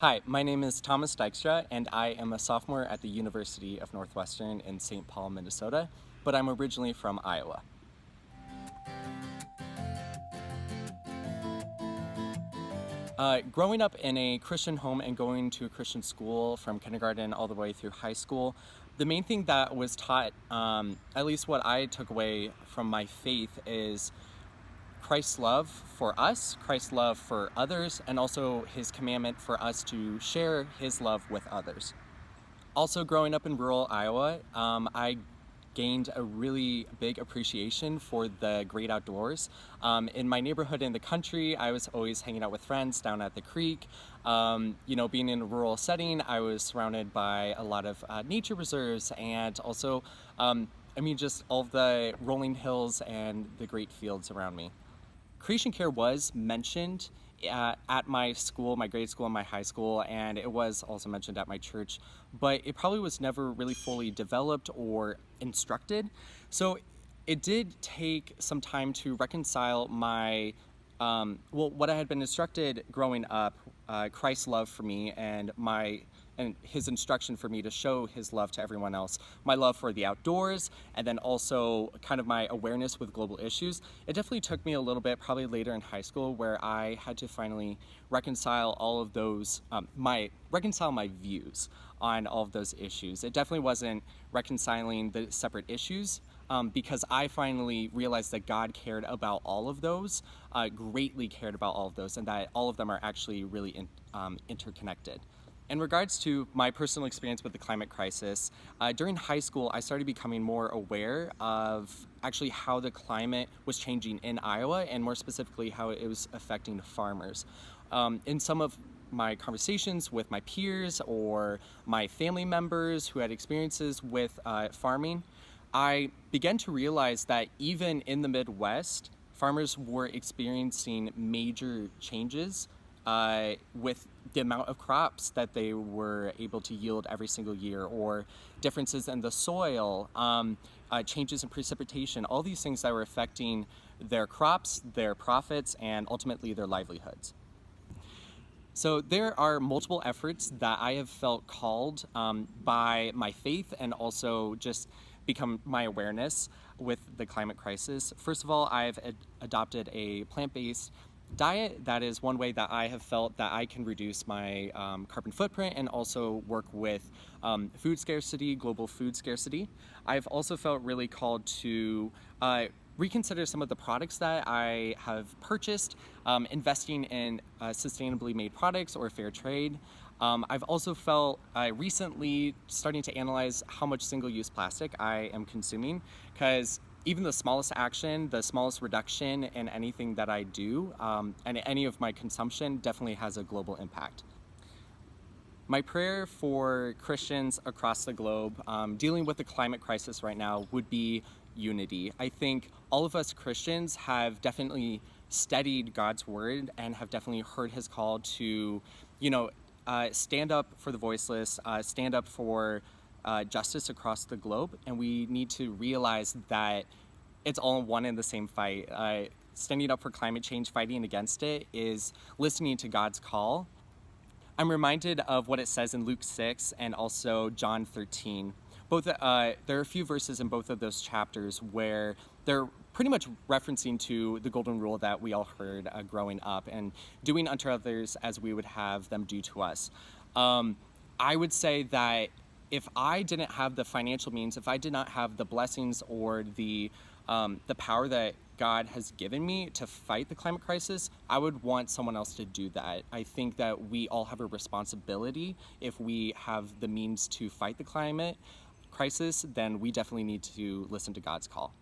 Hi, my name is Thomas Dykstra, and I am a sophomore at the University of Northwestern in St. Paul, Minnesota, but I'm originally from Iowa. Growing up in a Christian home and going to a Christian school from kindergarten all the way through high school, the main thing that was taught, at least what I took away from my faith, is Christ's love for us, Christ's love for others, and also his commandment for us to share his love with others. Also, growing up in rural Iowa, I gained a really big appreciation for the great outdoors. In my neighborhood in the country, I was always hanging out with friends down at the creek. Being in a rural setting, I was surrounded by a lot of nature reserves and also, just all the rolling hills and the great fields around me. Creation care was mentioned at my school, my grade school, and my high school, and it was also mentioned at my church, but it probably was never really fully developed or instructed. So it did take some time to reconcile what I had been instructed growing up, Christ's love for me and his instruction for me to show his love to everyone else, my love for the outdoors, and then also kind of my awareness with global issues. It definitely took me a little bit, probably later in high school, where I had to finally reconcile all of those, reconcile my views on all of those issues. It definitely wasn't reconciling the separate issues, because I finally realized that God cared about all of those, greatly cared about all of those, and that all of them are actually really interconnected. In regards to my personal experience with the climate crisis, during high school, I started becoming more aware of actually how the climate was changing in Iowa, and more specifically, how it was affecting farmers. In some of my conversations with my peers or my family members who had experiences with farming, I began to realize that even in the Midwest, farmers were experiencing major changes with the amount of crops that they were able to yield every single year, or differences in the soil, changes in precipitation, all these things that were affecting their crops, their profits, and ultimately their livelihoods. So there are multiple efforts that I have felt called by my faith and also just become my awareness with the climate crisis. First of all, I've adopted a plant-based diet. That is one way that I have felt that I can reduce my carbon footprint and also work with food scarcity, global food scarcity. I've also felt really called to reconsider some of the products that I have purchased, investing in sustainably made products or fair trade. I've also felt recently starting to analyze how much single-use plastic I am consuming, because even the smallest action, the smallest reduction in anything that I do, and any of my consumption definitely has a global impact. My prayer for Christians across the globe dealing with the climate crisis right now would be unity. I think all of us Christians have definitely studied God's word and have definitely heard his call to, stand up for the voiceless, stand up for justice across the globe, and we need to realize that it's all one and the same fight. Standing up for climate change, fighting against it, is listening to God's call. I'm reminded of what it says in Luke 6 and also John 13. There are a few verses in both of those chapters where they're pretty much referencing to the golden rule that we all heard growing up, and doing unto others as we would have them do to us. I would say that if I didn't have the financial means, if I did not have the blessings or the power that God has given me to fight the climate crisis, I would want someone else to do that. I think that we all have a responsibility. If we have the means to fight the climate crisis, then we definitely need to listen to God's call.